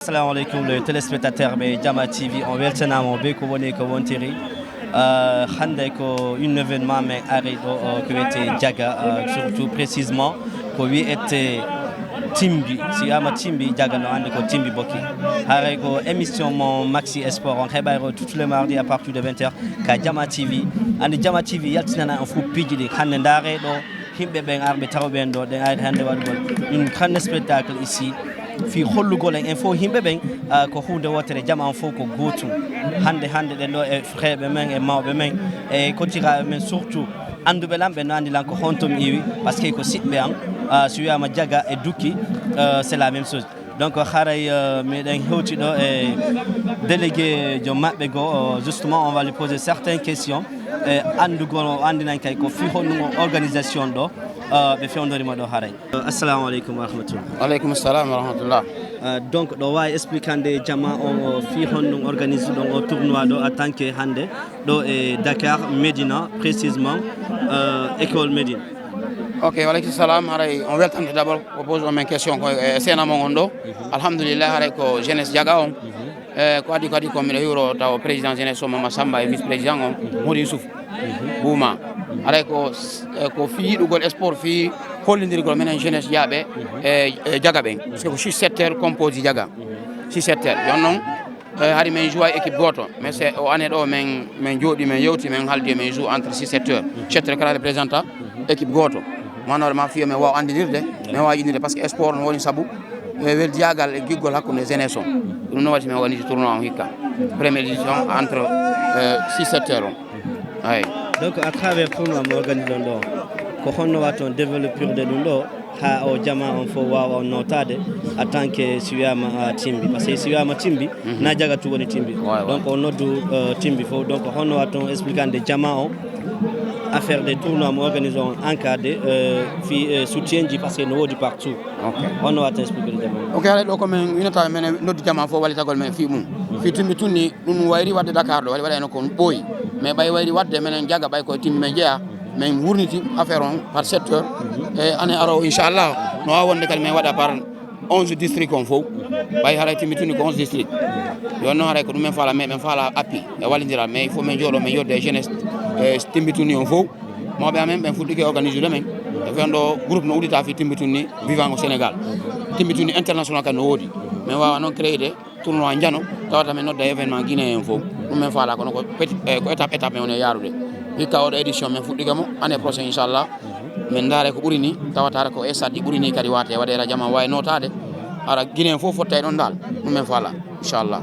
Assalamu alaikum les téléspectateurs de Jama TV on weltanama be ko woni ko wontiri hande ko un événement mais ari do ko wiyete Diaga surtout précisément ko wiyete Timbi si ama Timbi Diaga no ande ko Timbi bokki haray ko émission mon Maxi Sport on heɓayro tous les mardis à partir de 20h ka Jama TV ande Jama TV yaltinana en fou piji ɗi hande ndaare ɗo himɓe ɓen arɓe tawɓen ɗo ɗen ari hande waɗugol une grande spectacle ici fi hollugol en info himɓe ɓen ko hunde wotere jama en fof ko gotum hande ɗen ɗo e frèɓe men e mawɓe men e kottiraɓe men surtout anduɓe lamɓe no andi lan ko hontom iwi par ce que ko siɓɓe an so wiyama Diaga e Dukki c'est la même chose donc haray meɗen hewti ɗo e délégué jo maɓɓe go justement on va lui poser certaines questions e andugol o andinan kay ko fi honnugo organisation ɗo ɓe fewdorima ɗo haray assalamu aleykum wa rahmatullah aleykum salam wa rahmatullah donc ɗo wawi expliquande jama on fi honɗum organise ɗon o tournoi ɗo en tant que hande ɗo e Dakar Médina précisément école Médine. Ok, waleykum salam haray on weltante d'abord ko pose o men question ko e senamo on ɗo alhamdulillah haray ko jeunesse Diaga on ko adi kadi ko mbiɗa hiwro taw président jeunesse o Mama Samba e vice président o Mody Youssouf Bouma haray ko fi yiɗugol sport fi hollidirgol menen jeunesse yaaɓe e Diaga ɓen parce que ko 6 secteur composé Diaga 6 secteur jon noon hari men joue équipe goto mais c'est o année ɗo men jooɗi men yewti men haldi men joue entre 6 secteur secteur kala représentant équipe goto manorement fiyo men waw andidirde men wawi yiɗirde par ce que sport no woni saabu weldiyagal e giggol hakkude jeunesse o ɗum noon waɗi men wonide tournoi on hikka première édition entre 6 secteur on ay donc à travers tournoi mo organise ɗon ɗo ko honno waton développurde ɗum ɗo ha o jama on fof wawa on notade en tant que si wiyama Timbi par ce que si wiyama Timbi na Diaga tu woni Timbi donc on noddu Timbi fof donc honno waton expliquande jama o affaire des tournois mo organise on encadré fi soutien ji parce que no wodi partout honno waton expliquer jama ok haɗa ɗo komin winata men noddi jama fof wallitagol men fi mum fi Timbi tunni ɗum wayri wadde Dakar ɗo waɗano ko ɓooyi mais ɓay wayri wadde menen Diaga ɓay koye Timbi men jeeya min wurniti affaire on par secteur e année aro inchallah no wawi wonde kadi min waɗa par 11 district on fof ɓay haray Timbi tunni ko 11 district yon noon haray ko ɗum men faala mais min faala appui e wallidira mais il faut min jooɗo min yodde jeunesse e Timbi tunni on fof mawɓe amen ɓen fuɗɗike organise ɗumen e fen ɗo groupe no uddita fi Timbi tunni vivant au Sénégal Timbi tunni international kadi no woodi min wawa noon créede tournoi jano tawata min nodda événement guinéen en fof ɗum men faala kono ko étape men woni yarude hikka oɗo édition min fuɗɗike mo année prochaine inchallah min daare ko ɓuuri ni tawatare ko stade ɓuuri ni kadi wate waɗera jama wawi notade ara guinéen fof fotta e ɗon dal ɗum men faala inchallah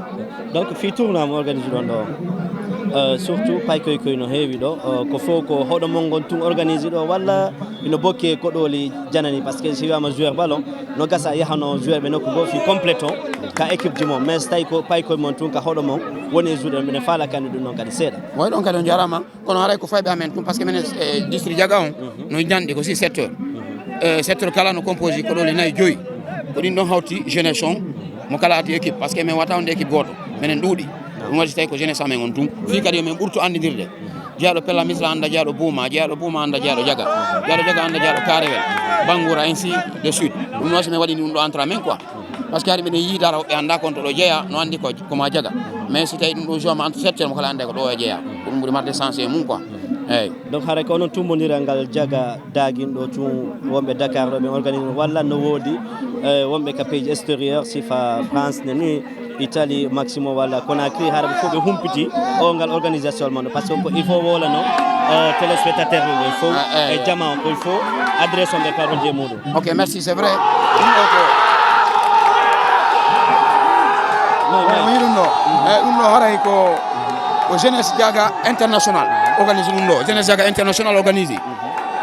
donc fi tournoi mo organise ɗon ɗo surtout pay koy no heewi ɗo ko fof ko hoɗo mon gon tun organise ɗo walla ino bokke koɗoli janani par ce que si wiyama joueur ballon no gasa yahano joueur ɓe nokku go fi complète o ka équipe ji mon mais so tawi ko pay koye mon tun ka hoɗo mon woni e joueur mine faala kandi ɗum noon kadi seeɗa way ɗon kadi on jarama kono haray ko fayɓe amen tum par ce que minen district Diaga on no janɗi ko 6 secteur secteur kala no composé koɗoli 4 5 ko ɗin ɗon hawti jeunesse on mo kala ati équipe par ce que min wata onde équipe goto minen ɗuuɗi ɗum waɗi so tawi ko jeunesse amen on tum fi kadi yomin ɓurtu andidirde jeeyaɗo Pella Misra anda jeeyaɗo Bouma anda jeeyaɗo Diaga anda jeeyaɗo Karewel Bangoura ainsi de suite ɗum noon so min waɗini ɗum ɗo entre amen quoi par ce que hari mbiɗen yiidara woɓɓe anda kon to ɗo jeeya no andi koma Diaga mais so tawi ɗum ɗo joama entre secteur mo kala ande ko ɗo e jeeya ko ɗum ɓuuri marde sensé mum quoi eyyi donc haray ko onon tummodiral ngal Diaga daguin ɗo tun wonɓe Dakar ɗo ɓe organise walla no woodi wonɓe ka pays extérieur sifa France neni Italie maximum walla Conakry haɗa fof ɓe humpiti o ngal organisation mon par ce que il faut wolano téléspectateur ɓe il faut e jama on ko il faut adresse on ɓe parole je muɗum ok merci c'est vrai ɗum ɗo ko ɗum ɗo haray ko jeunesse Diaga international organise ɗum ɗo jeunesse Diaga international organise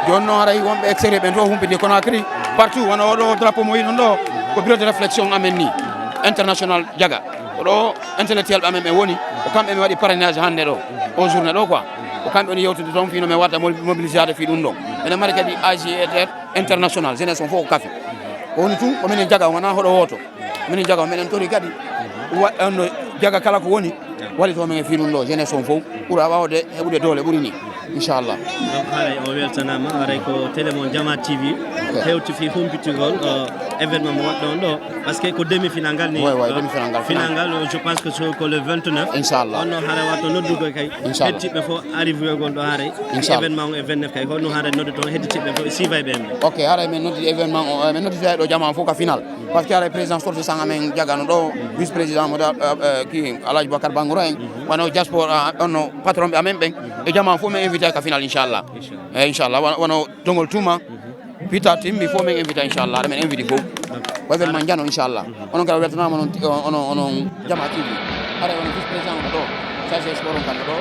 joni noon haray wonɓe extérieur ɓen to humpiti Conakry partout wona oɗo drapeau mo yi ɗon ɗo ko bureau de réflexion amen ni international Diaga oɗo intellectuel ɓe amen ɓe woni ko kamɓe mi waɗi parrainage hande ɗo o journée ɗo quoi ko kamɓe woni yewtude toon fino min wadda mobilisade fi ɗum ɗo enen mari kadi AGETR international jeunesse on fof ko kafi ko woni tun ko minen Diaga wona hoɗo woto minen Diaga minen tori kadi no Diaga kala ko woni waɗi to men e fi ɗum ɗo jeunesse on fof ɓuura wawde heɓude doole ɓuuri ni inchallah donc haray o weltanama aray ko télé mon Jama TV hewti fi humpitugol événement parce que demi-finale demi-finale je pense que c'est le 29 inchallah on hare wato noddugo kay heddiɓe fof arrivé gonɗo hare événement e 29 kay hono hare noddu toon heddiɓe fof siva ɓe ok hare men noddi événement men noddi ɗo jama fof ka final parce que hare président sorti sanga men jagano ɗo vice président moda ki Alhaji Bakar Bangoura en wano diaspora ono patron ɓe amen ɓen e jama fof men invité ka final inchallah inchallah wano dongol tuma Peter timmi fof men invité inchallah hare men invité fof ko événement jano inchallah onon kala weltanama onon jama TV hare wono vice président ono ɗo chargé sport on kanɗo ɗo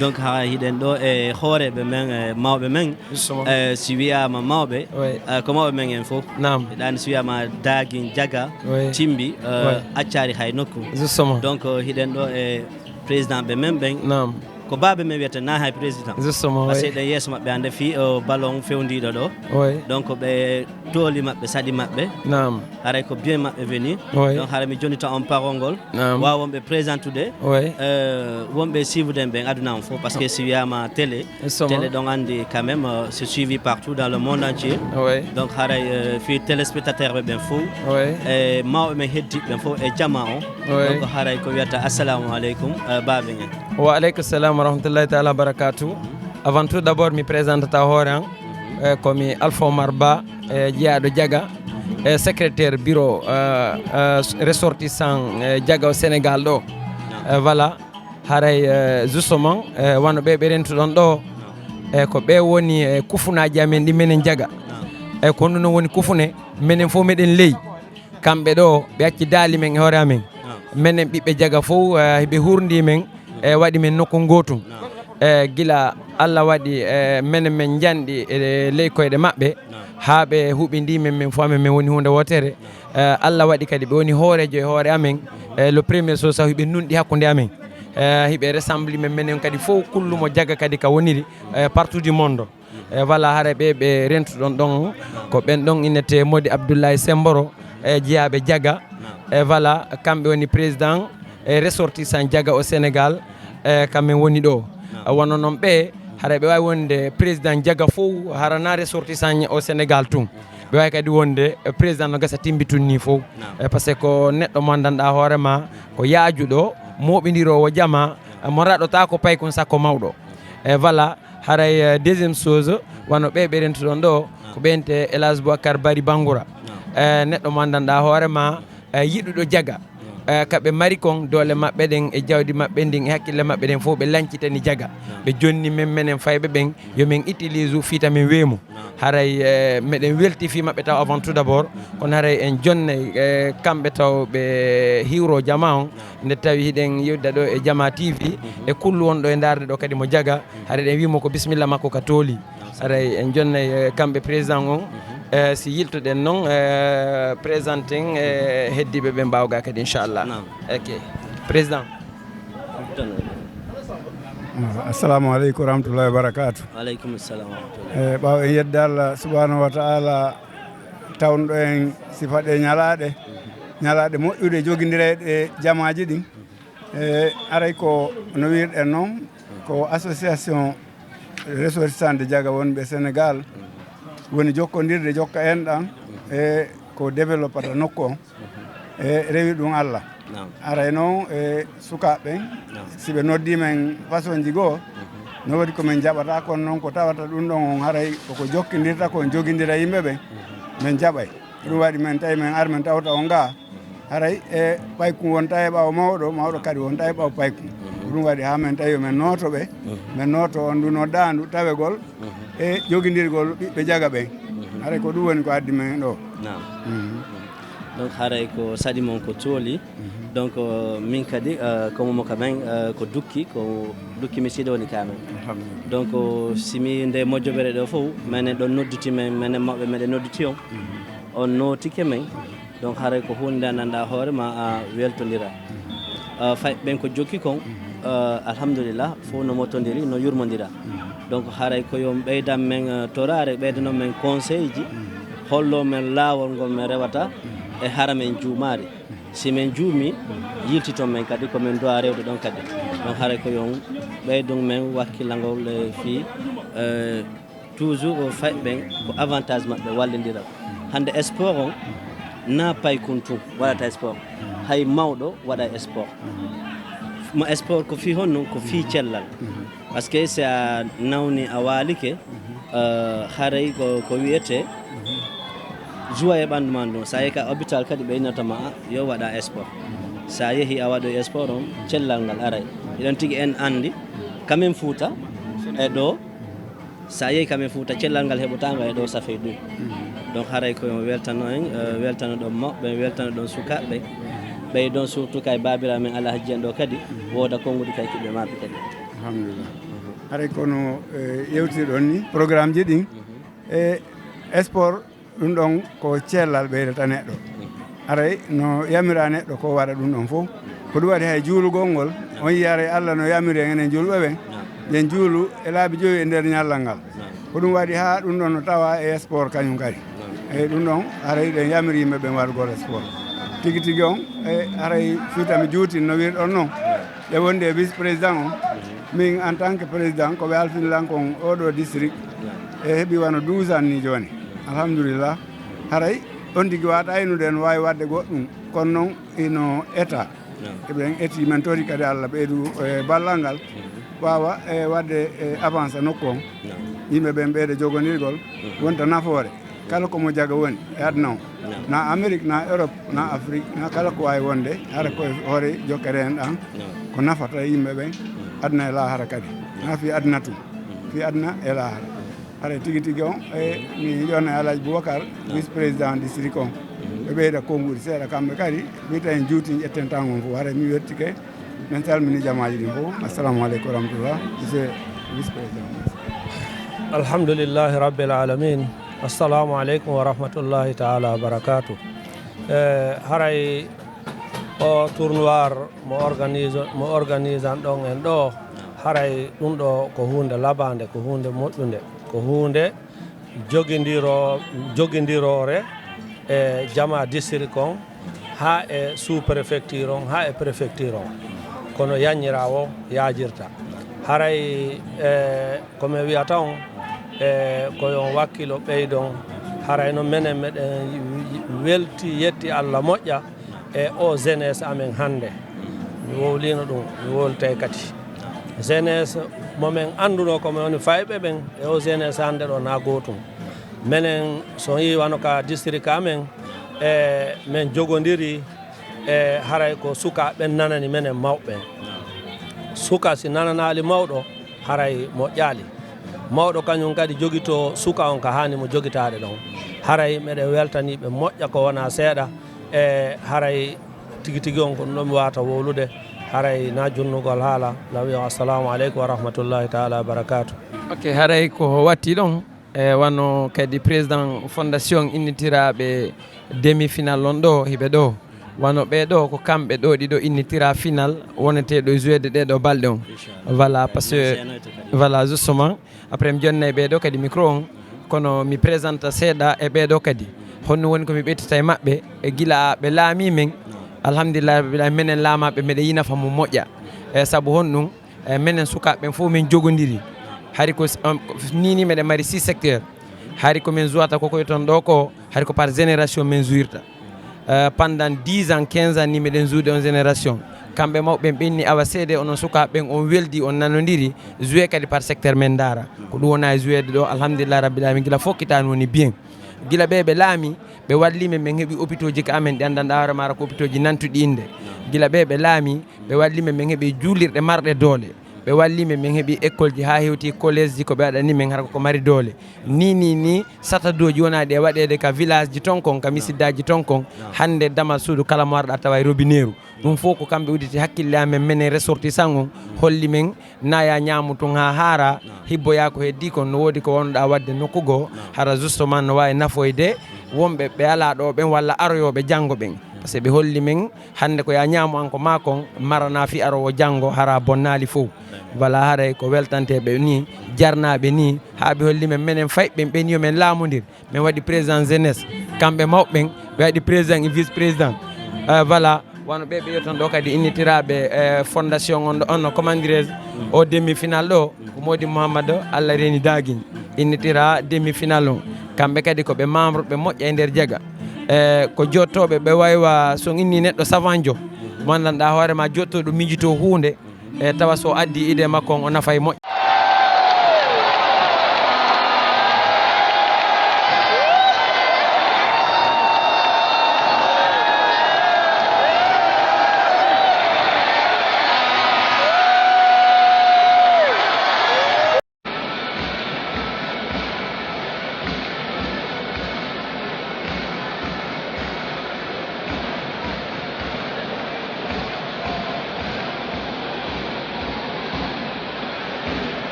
donc ha hiɗen ɗo e hooreɓe men mawɓe men si wiyama mawɓe ko mawɓe men en fof ɗani si wiyama Dagui Diaga timbi accari hay nokku donc hiɗen ɗo e président ɓe men ɓen ko babe men wiyata na hay président parce que ɗen yeeso maɓɓe hande fi ballon fewdiɗo ɗo donc ɓe tooli maɓɓe saɗi maɓɓe haray ko bien maɓɓe veni donc haara mi jonita on parole ngol wawa wonɓe présentude wonɓe suivre ɓen aduna on fof par ce que si wiyama télé ɗon andi quand même c'est suivi partout dans le monde entier donc haray fi téléspectateur ɓe ɓen fof e mawɓe men heddiɓe ɓen fof e jama on donc haray ko wiyata assalamu aleykum babe en wa aleykum salam wa rahmatullahi taala barakatuh. Avant tout d'abord mi présente ta hoore an komi Alpha Omar Ba jeeyaɗo Diaga secrétaire bureau ressortissant Diaga au Sénégal ɗo voilà haray justement wano ɓe rentuɗon ɗo ko ɓe woni kufunaji amen ɗi menen Diaga ko ɗum noon woni kufune menen fof meɗen leyi kamɓe ɗo ɓe acci daali men e hoore amen menen ɓiɓɓe Diaga fof ɓe hurdi men waɗi men nokku gotum gila Allah waɗi menen men janɗi e ley koyɗe maɓɓe ha ɓe huɓidi men fof amen min woni hunde wotere Allah waɗi kadi ɓe woni hoorejo e hoore amen le premier chose saw hiɓe nunɗi hakkude amen hiɓe ressemble menen kadi fof kullumo Diaga kadi ka woniri partout du monde voilà hara ɓe rentuɗon ɗon ko ɓen ɗon innete Modi Abdoulaye Semboro jeeyaɓe Diaga voilà kamɓe woni président ressortissant Diaga au Sénégal kamɓe woni ɗo wono noon ɓe hara ɓe wawi wonde président Diaga fof harana ressortissant au Sénégal tun ɓe wawi kadi wonde président no gasa timbitun ni fof par ce que ko neɗɗo mo gandanɗa hoorema ko yaajuɗo moɓidirowo jama mo raɗota ko paykon sakko mawɗo voilà haray deuxiéme chose wano ɓe rentuɗon ɗo ko ɓente Elhadji Boubacar Bari Bangoura neɗɗo mo gandanɗa hoorema yiɗuɗo Diaga kaɓe mari kon doole maɓɓe ɗen e jawdi maɓɓe ndin e hakkille maɓɓe ɗen fof ɓe lancitani Diaga ɓe jonni menen fayɓe ɓen yomin utilise u fiita min weemu haray meɗen weltifi maɓɓe taw avant tout d' abord kono haray en jonnay kamɓe taw ɓe hiwro jama on nde tawi hiɗen yewda ɗo e Jama TV e kullu wonɗo e darde ɗo kadi mo Diaga haray ɗen wimo ko bisimilla makko ka tooli haray en jonnay kamɓe président on si yiltoɗen noon présenting heddiɓe ɓe mbawga kadi inchallah ok président assalamu aleykum warahmatullahi wabarakatu aleykum salam warahmatullahi ɓaw en yedde Allah subhanahu wa taala tawnɗo en sifaɗe ñalaɗe moƴƴude joguidireɗe jamaji ɗin aray ko no wirɗen noon ko association ressortissant de Diaga wonɓe Sénégal woni jokkodirde jokka en ɗan e ko développata nokku on e rewi ɗum Allah aray noon e sukaɓeɓen siɓe noddimen façon ji goo no waɗi komin jaɓata kono noon ko tawata ɗum ɗon on haray koko jokkidirta kon joguidira yimɓeɓe min jaɓay ɗum waɗi men tawi men ar min tawta on ga haray e paykum wonta e ɓaawo mawɗo kadi wonta e ɓaawo paykum ɗum waɗi ha men tawi men notoɓe min noto on ndu noddandu tawegol e joguidirgol ɓiɓɓe Diaga ɓen haray ko ɗum woni ko addi men ɗo donc haray ko saɗi mon ko tooli donc min kadi komomo kamen ko dukki mi siɗo woni kamen donc simi nde moƴƴoɓere ɗo fof minen ɗon nodduti men minen mawɓe meɗen nodduti on notike men donc haray ko hunde nde gandanɗa hoorema weltodira fay ɓen ko jokki kon alhamdulillah fof no mottodiri no yurmodira donc haray ko yo ɓeydan men torare ɓeydanon men conseil ji hollo men laawol ngol men rewata e hara men juumari si men juumi yiltiton men kadi komin dowa rewde ɗon kadi donc haray ko yon ɓeydon men wakkillangol fi toujours fay ɓen ko avantage maɓɓe wallidira hande sport on na paykun tum waɗata sport hay mawɗo waɗa sport mo sport ko fi honno ko fi cellal par ce que si a nawni a waalike haray ko wiyete joua e ɓanndu ma ɗum sa yehi ka hôpital kadi ɓe innatama yo waɗa sport sa yeehi a waɗo sport on cellal ngal aray eɗon tigui en andi kamen Fouta e ɗo sa yeehi kamen Fouta cellal ngal heɓotaga e ɗo safey ɗum donc haray koyo weltano en weltano ɗon mawɓe weltano ɗon sukaɓe ɓeydon surtout kay babira men ala hajjiyan ɗo kadi woda konngudi kay kiɓe maɓe kadi alhamdulillah haray kono yewtiɗon ni programme ji ɗin e sport ɗum ɗon ko cellal ɓeydata neɗɗo aray no yamira neɗɗo ko waɗa ɗum ɗon fof ko ɗum waɗi hay juulugol ngol on yiyare Allah no yamiri enen julɓe ɓen yen juulu e laabi joyi e nder ñallal ngal ko ɗum waɗi ha ɗum ɗon no tawa e sport kañum kadi eyyi ɗum ɗon haray ɗen yamiri yimɓe ɓen waɗugol sport tigi tigi on e haray fitami juutin no wirɗon noon ɓe wondi e vice président on min en tant que président koɓe alfinilan kon oɗo district e heeɓi wano 12 ans ni joni alhamdulillah haray on tigui wata enude no wawi wadde goɗɗum kono noon ino état eɓen eti men tori kadi Allah ɓeydu e ballal ngal wawa e wadde avance nokku on yimɓe ɓen ɓeyde jogonirgol wonta nafoore kala komo jaga woni e aduna o na Amérique na Europe na Afrique na kala ko wawi wonde hara koye hoore jokkere hen ɗan ko nafata yimɓe ɓen aduna e lahara kadi na fi aduna tum fi aduna e lahara haɗa tigi tigi on e mi yonna Alaji Boubacar vice président district on ɓe ɓeyda konngudi seeɗa kamɓe kadi mbiyata en juuti ƴetten tan on fof haɗa mi wettike min calmini jamaji ɗin fof assalamu aleykum wa rahmatullah monsieur vice président alhamdulillahi rabbil alamin assalamu aleykum wa rahmatullahi taala wa barakatuh haray o tournoir mo organise an ɗon en ɗo haray ɗum ɗo ko hunde labande ko hunde moƴƴude ko hunde joguidirore e jama district on ha e sous préfecture on ha e préfecture on kono yañira o yajirta haray komi wiyata on koyon wakkilo ɓeydon haray no menen meɗen welti yetti Allah moƴƴa e o jeunesse amen hande mi wowlino ɗum mi woltay kadi jeunesse momin anduno komi woni fayɓe ɓen e o jeunesse hande ɗo na gotum minen so yi wano ka district amen e min jogodiri e haray ko suka ɓen nanani minen mawɓe suka si nananali mawɗo haray moƴƴali mawɗo kañum kadi joguito suka on ka hani mo joguitade ɗon haray meɗen weltaniɓe moƴƴa ko wona seeɗa e haray tigi tigi on ko ɗum ɗo mi wata wowlude haray na junnugol haala lawi o assalamu aleykum wa rahmatullahi taala wa barakatuh ok haray ko watti ɗon e wano kadi président fondation innitiraɓe demi final on ɗo hiɓe ɗo wano ɓeɗo ko kamɓe ɗo ɗiɗo innitira final woneteɗo jouede ɗeɗo balɗe on voilà par ce que voilà justement après mi jonnay ɓeɗo kadi micro on kono mi présente seeɗa e ɓeɗo kadi honno woni komi ɓettita e maɓɓe e guila ɓe laami men alhamdulillah rabbil menen laamaɓe meɗe yinafa mo moƴƴa e saabu honɗum menen sukaɓe fof min jogodiri hari ko nini meɗen mari 6 secteur hari ko min jouata kokoye toon ɗo ko hari ko par génération min jouirta pendant 10 ans 15 ans ni meɗen joude on génération kamɓe mawɓe ɓenni awa seede onon sukaɓen on weldi on nanodiri joué kadi par secteur men dara ko ɗum wona jouede ɗo alhamdulillah rabbil alamin guila fokkitani woni bien guila ɓe laami ɓe wallimen min heeɓi hôpitaux ji ka amen ɗi andanɗa hoore mara ko hôpitaux ji nantuɗi inde guila ɓe laami ɓe wallimen min heeɓi juulirɗe marɗe doole ɓe wallimen min heeɓi école ji ha hewti collége ji ko ɓe waɗani min har ko mari doole ni satadoji wona ɗe waɗede ka village ji ton kon ka misiddaji ton kon hande damal suudu kala mo warɗa tawa e robineru ɗum fof ko kamɓe uditi hakkille amen menen ressortissant on holli men naya ñaamu ton ha haara hibboya ko heddi kon no woodi ko wonɗa wadde nokkugo hara justement no wawi nafoyde wonɓe ɓe ala ɗo ɓen walla aroyoɓe janggo ɓen par ce que ɓe holli men hande ko ya ñaamu an ko makon marana fi arowo janggo hara bonnali fof voilà haray ko weltanteɓe ni jarnaɓe ni ha ɓe holli men menen fayɓen ɓen yomen laamodir min waɗi président jeunesse kamɓe mawɓen ɓe waɗi président et vice président voilà wano ɓe yetton ɗo kadi innitiraɓe fondation on ɗo on comment dirais o demi final ɗo ko Mody Mouhamadou Allah reeni daguiñ innitira demi final on kamɓe kadi koɓe membre ɓe moƴƴa e nder Diaga ko jottoɓe ɓe waywa so inni neɗɗo savanjo mo gandanɗa hoorema jottoɗo mijito hunde e tawa so addi ide makko on o nafa e moƴƴa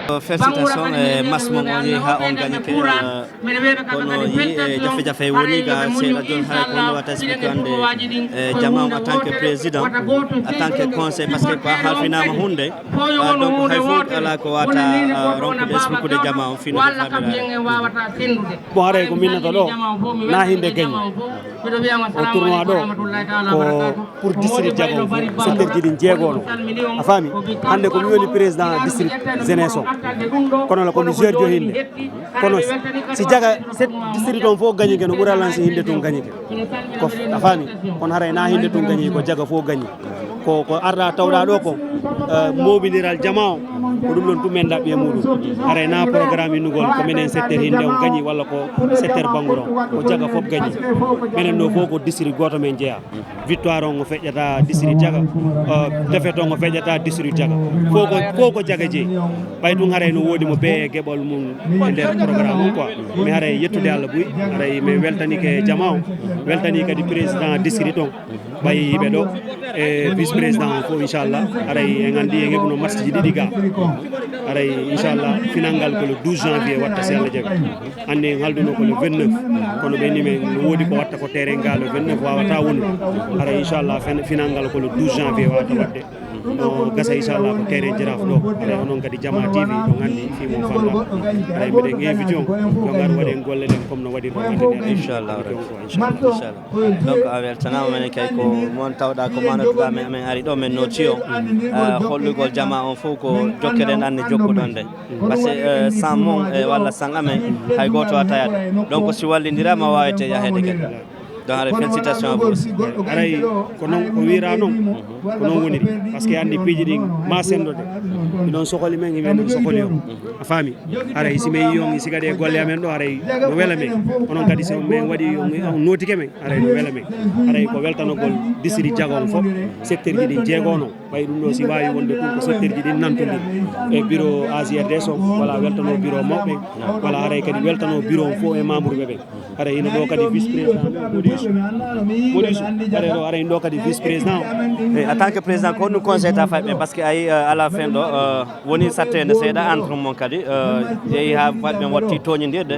Félicitations Masmo on ha on gagné que kono yi jafe-jafe woni ga c'est la don ha kono wata spikande jama en tant que président en tant que conseil parce que quoi ha fina ma hunde donc hay fu ala ko wata ronko esprit de jama on fina bon are ko minna do na hinde gagné o tournoi do ko pour district jago secteur jidin jeegono a fami hande ko mi woni président district zeneso kono la ko mi joueur jo hinde kono si jaga set district on fo gagné no bura lancer hinde ton gagné ko a fami on haray na hinde ton gagné ko jaga fo gagné ko arda tawda do ko mobiliral jamao ko dum non tumen da be mudum haray na programme nugol ko menen secteur hinde on gagné wala ko secteur banguro ko jaga fop gagné menen no fo ko district goto men jeya victoire on fejjata district jaga défaite on fejjata district jaga fo ko jaga je bay dum haray no wodi mo be gebol mum der programme quoi mais haray yettude Allah buy haray me weltani ke jamao weltani kadi président district on bay be do e vice président ko inchallah haray en andi e ngekuno match ji didi ga haray inchallah finangal ko le 12 janvier watta se Allah jaga ande halduno ko le 29 kono be ni men wodi ko watta ko terrain gal le 29 wawata wonu haray inchallah finangal ko le 12 janvier watta wadde gasa inchallah ko terrain jiraf do haray onon kadi jama TV do ngandi fi mo fanda haray be de invité on do ngar wade golle len comme no wadi do ngandi inchallah donc avec tanama men kay ko mon tawda ko manatuga men ari do men no tio hollugol jama on fo ko jokkeden anne jokkudon de parce que sans mon wala sans amen hay goto atayat donc si wallindirama wawete yahede ken donc félicitations à vous aussi aray ko non ko wira non ko non woniri parce que andi piji din ma sendo de don sokoli men ngi sokoli o a fami aray si me yong si gade golle amen do aray no wela men onon kadi so men wadi on noti kemen aray no wela men aray ko weltano gol district jagon fo secteur ji din jeegono bay dum do si wawi wonde ko secteur ji din nantundi e bureau ACRD so wala weltano bureau mabbe wala aray kadi weltano bureau fo e membre bebe aray ino do kadi vice président Modou ndo kadi vice président en tant que président ko nous conseille ta faybe parce que ay à la fin do woni certaine seeda entre mon kadi e ha faybe watti toñindirde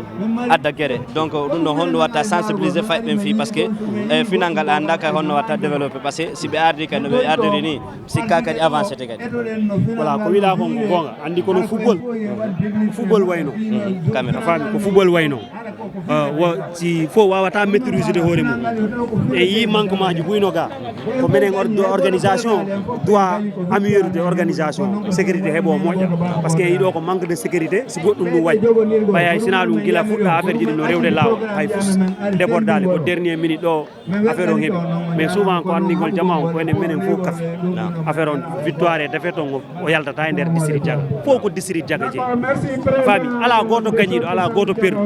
adda gere donc dum no hondo watta sensibiliser faybe fi parce que finangal anda ka hono watta développer parce que si be ardi kan be ardiri ni si ka kadi avancer te kadi voilà ko wila ko gonga andi ko no football wayno caméra fami ko football wayno si fo wawata maîtriser de hore mum e yi manquement ji buyno ga ko menen organisation doit améliorer de organisation sécurité hebo moƴƴa parce que yido ko manque de sécurité si goddum dum waji bay sina dum gila fudda affaire ji no rewde law hay fus débordale ko dernier minute do affaire on hebi mais souvent ko andi gol jama ko ene menen fo kaf affaire on victoire et défaite on o yaltata e der district jaga fo ko district jaga je fami ala goto gañido ala goto perdu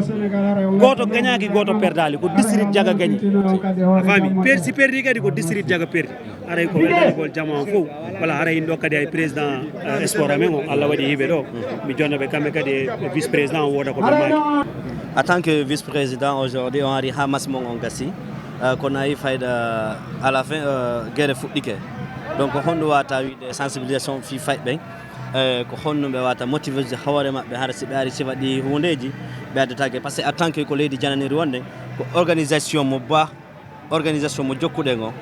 goto gañaki goto perdali ko district jaga gañi fami persi perdi kadi ko district jaga perdi aray ko weltani gol jama fo wala aray ndo kadi ay président sport amen o Allah wadi hibe do mi jonna be kambe kadi vice président woda ko be maki en tant que vice président aujourd'hui on ari Hamas mon on gassi qu'on a eu fayda à la fin guerre fuddike donc hondo wata wi de sensibilisation fi faybe ko honno be wata motiver hawre mabbe har sibe ari si wadi hundeji be adata parce que en tant que ko leydi jananiri wonde ko organisation mo ba organisation mo jokkude ngo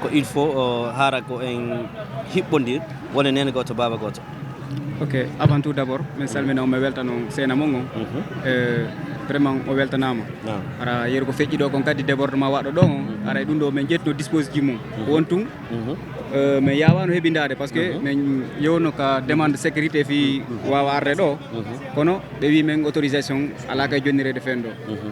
ko il faut hara ko en hibbondir wona nene goto baba goto. Ok, avant tout d'abord mi salmina o mi weltano sena mongo vraiment o weltanama ara yeru ko feƴƴi ɗo kon kadi débordement waɗo ɗo ara ɗum ɗo min ƴetno dispositif mum won tun mais yawano heɓindade par ce que min yewno ka demande sécurité fi wawa arde ɗo kono ɓe wi men autorisation ala kay jonnirede fen ɗo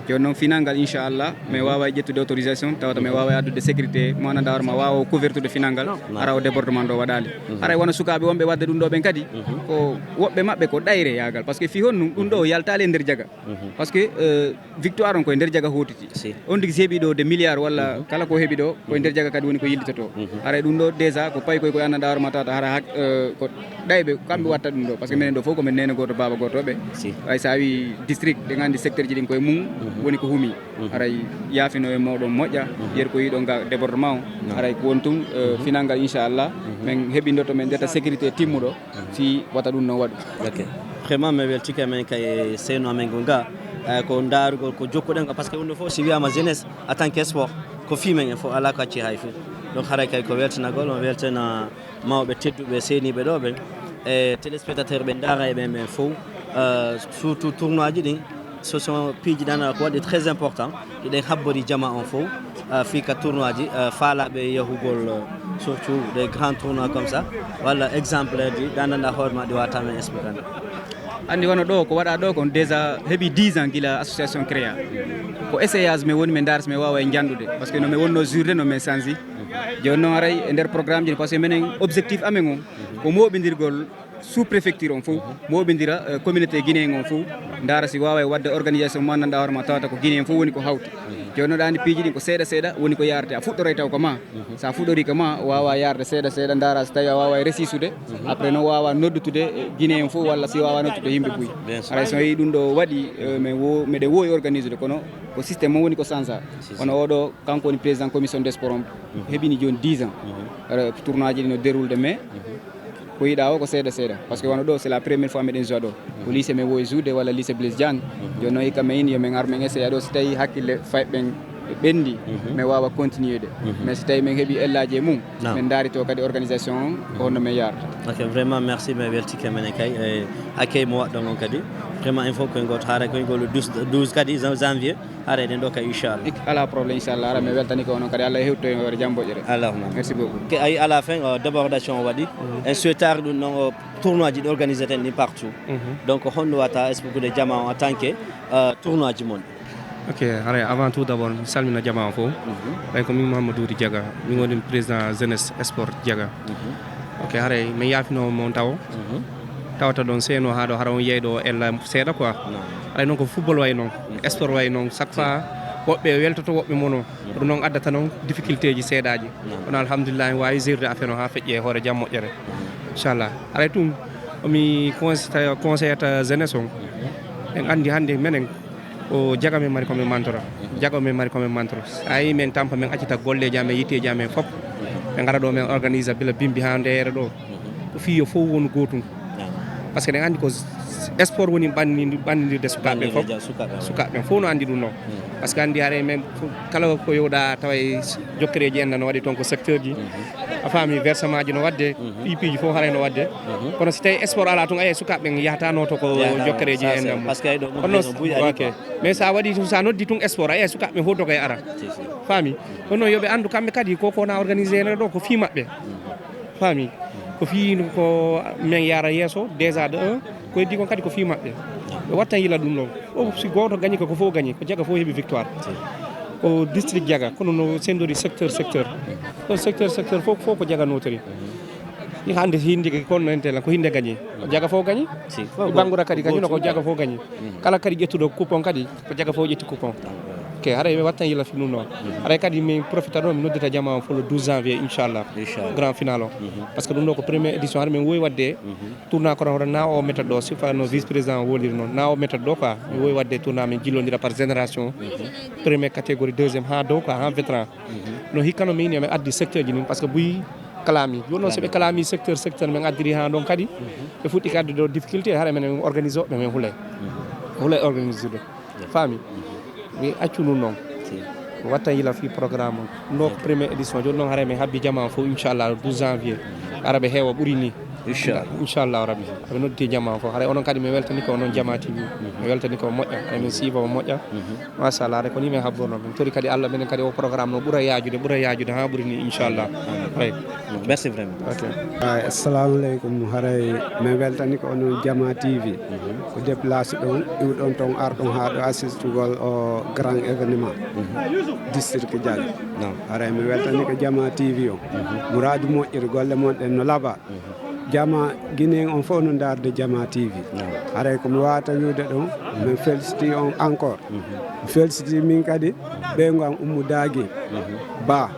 joni noon finangal inchallah mi wawa ƴettude autorisation tawata mi wawa addude sécurité mo gandanɗa hoorema wawa o couvertude finangal ara o débordement ɗo waɗali ara wona sukaɓe wonɓe wadde ɗum ɗo ɓen kadi ko woɓɓe mabɓe ko ɗayre yagal par ce que fi honnum ɗum ɗo yaltali e nder jaga par ce que victoire on koye nder jaga hotiti on tigui heeɓi ɗo de milliard walla kala ko heeɓi ɗo koye nder jaga kadi woni ko yillitoto ara ɗum ɗo déjà ko payi koye ko andanɗa hoorema tawata hara ko ɗayɓe kamɓe watta ɗum ɗo par ce que minen ɗo fof komin nene goto baba gotoɓe way sa wi district ɗe gandi secteur ji ɗin koye mum woni ko huumi aray yaafino e mawɗon moƴƴa yeru ko yiɗo ga débordement o aray ko won tun finangal inchallah min heeɓindoto min ƴetta sécurité timmuɗo si wata ɗum no waɗu. vraiment me weltike men kay seno amen gonga ko ndaarugol ko jokkuɗen parce que on faut si wiyama jeunesse en tant que sport ko fimen en fo ala ko acci hay fu donc haray kay ko weltanagol on weltana mawɓe tedduɓe seniɓe ɗo ɓen e téléspectateur ɓe ndaara e ɓen ɓen fof surtout tournoi ji ɗin ce sont piiji ɗan ko waɗi très important ɗiɗen habbori jama on fof fika tournoi ji faalaɓe yahugol surtout des grands tournois comme ça walla exemplaire ji ɗandanɗa hoorema ɗi wata men expliquande andi wono ɗo ko waɗa ɗo kon déjà heeɓi 10 ans gila association créa ko essayage men woni min darata min wawa e jandude par ce que no min wonno journée no min changi joni noon aray e nder programme ji par ce que minen objectif amen o ko moɓidirgol sous préfecture on fof moɓidira communauté guinéen on fof dara si wawa wadde organisation mo gandanɗa hoorema tawata ko guinéen fof woni ko hawti joni noon andi piiji ɗi ko seeɗa seeɗa woni ko yarate a fuɗɗoroy taw ko ma sa fuɗɗori ko ma wawa yarde seeɗa seeɗa dara so tawi a wawa resisude après noon wawa noddutude guinéen fof walla si wawa noddude yimɓe ɓuuy aray so yi ɗum ɗo waɗi meɗen wowi organisé de kono ko systéme mo woni ko change ono oɗo kanko woni président commission des sports heeɓini joni 10 ans tournoi ji ɗi no déroule mais ko yiɗa o ko seeɗa seeɗa par ce que wono ɗo c'est la première fois meɗen joua ɗo ko lycée men wowi joude walla lycée Blaise Diagne joni noon hikka min yomin ar min essaya ɗo so tawi hakkille fayɓen ɓendi min wawa continuer de mais so tawi min heeɓi ellaji e mum min daari to kadi organisation o ko honno min yarata ok vraiment merci mi weltike menen kay accueil mo waɗɗon on kadi vraiment il faut koye goto haara koye ngol 12 kadi janvier haara eɗen ɗo kay inchallah ala probléme inchallah ara mi weltani ko onon kadi Allah hewto e hoore jam boƴƴere allahuma merci beaucoup ke ay à la fin débordation o waɗi en souhaitare ɗum noon tournoi ji ɗi organisé ten ni partout donc honno wata expliquede jama en tant que tournoi ji mon ok haray avant tout d'abord mi salmina jama o fof ɓay ko min Mouhamadou Diaga min woni président jeunesse sport Diaga ok haray min yaafino mon taw tawata ɗon seeno ha ɗo hara on yeyɗo ella seeɗa quoi haray noon ko football way noon sport way noon chaque fois woɓɓe weltoto woɓɓe mono ɗum noon addata noon difficulté ji seeɗaji kono alhamdulillah mi wawi gérde affaire o ha feƴƴe hoore jam moƴƴere inchallah haray tum omi conseillata jeunesse on en andi hannde menen o jaga men mari komin mantora jaga men mari komin mantora sa yi men tampa men accita golleji amen yitteji amen fof ɓe gara ɗo men organise bila bimbi ha ndeere ɗo ko fiyo fof woni gotum par ce que ɗen andi ko sport woni ɓandidirde sukaɓe fof sukaɓe fof no andi ɗum noon par ce que andi haare men kala ko yowɗa tawa jokkereji en no waɗi toon ko secteur ji a faami versement ji no wadde ipiji fof haray no wadde kono so tawi sport ala tun aye sukaɓe yahatano to ko jokkereji en kono ok mais sa waɗi sa noddi tun sport aye sukaɓe fof dogoye ara faami kono yooɓe andu kamɓe kadi kona organisé ene ɗo ko fi mabɓe faami ko fi ko min yara yesso déjà de 1 ko heddi kon kadi ko fi mabɓe ɓe wattan yila ɗum ɗon o si goto gagni ko fof gagni ko Diaga fof heeɓi victoire o district Diaga kono no sendori secteur ɗon secteur fof ko Diaga notori hande hindi kono entela ko hinde gagni ko Diaga fof gagni bangura kadi gagni no ko Diaga fof gagni kala kadi ƴettuɗo coupon kadi ko Diaga fof ƴetti coupon ok haray mi wattan yila fi ɗum noon haray kadi min profita ɗo mi noddita jama on pour le 12 janvier inchallah grand final o par ce que ɗum ɗo ko première édition haɗa min wowi wadde tournoi kono hoto na o méthode ɗo sifa no vice président o woliri noon na o méthode ɗo quoi mi wowi wadde tournoi min jillodira par génération première catégorie deuxième ha dow quoi ha vétéran no hikka no min yomin addi secteur ji nin par ce que buyi kalami joni noon soɓe kalami secteur min addiri ha ɗon kadi ɓe fuɗɗi kadde ɗo difficulté haɗa minen organise oɓe min hulay organise ɗo faami mi accu ɗum noon watta yila fi programme o ɗo ko première édition joni noon haara mi habbi jama fof inchallah 12 janvier ara ɓe heewa ɓuuri ni inchallah rabbi aɓe noddi jama fof haara onon kadi mi weltani ko onon Jama TV mi weltani ko moƴƴa ay min siiva o moƴƴa machallah ara ko ni min habborno min tori kadi Allah minen kadi o programme no ɓuura yajude ha ɓuuri ni inchallah ay merci vraiment assalamu aleykum haray min weltani ko onon Jama TV ko déplacé ɗon iwɗon toon arɗon ha ɗo assistugol o grand événement district Diaga haray mi weltani ko Jama TV o mouradu moƴƴiri golle mon ɗen no laaɓa Jama Guinéen on fof no darde Jama TV haray komi wawata wiwde ɗon min félicité on encore mi félicité min kadi ɓeygam Oumou Dagui Ba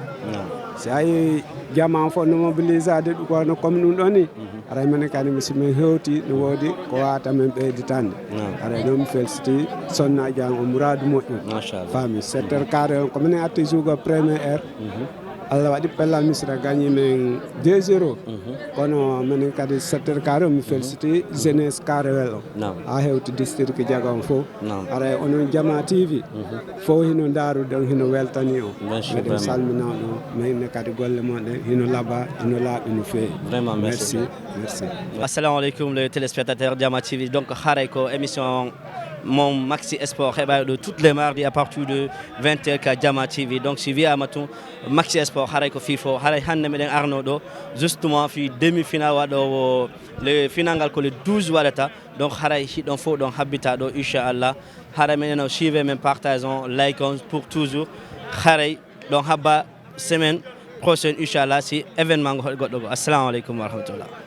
si a yi Jama fof no mobilisade ɗum kono comme ɗum ɗon ni haray minen kadi simin hewti no woodi ko wawata min ɓeyditande haray noon mi félicité sonnaji an o mouradu moƴƴude faami secteur carré on ko minen atti jougol première heure Allah waɗi Pellal Misra gagné men 2-0 kono minen kadi 7h40 mi félicité jeunesse Karewel o ha hewti district Diaga on fof ara onon Jama TV fof hino darude on hino weltani o miɗen salmina ɗum mayne kadi golle moɗen hino laaɓa hino laaɓi no feewi vraiment merci assalamu aleykum les téléspectateurs Jama TV donc haray ko émission mon Maxi Sport de toutes les mardis à partir de 20h ka Jama TV donc suivi à matou Maxi Sport haray ko fifo haray hande meden arno do justement fi demi-finale wado le final ko le 12 wadata donc haray hidon fo donc habita do inchallah haray menen suivez même partageons likons pour toujours haray donc habba semaine prochaine inchallah si événement goddo assalamu alaikum wa rahmatullah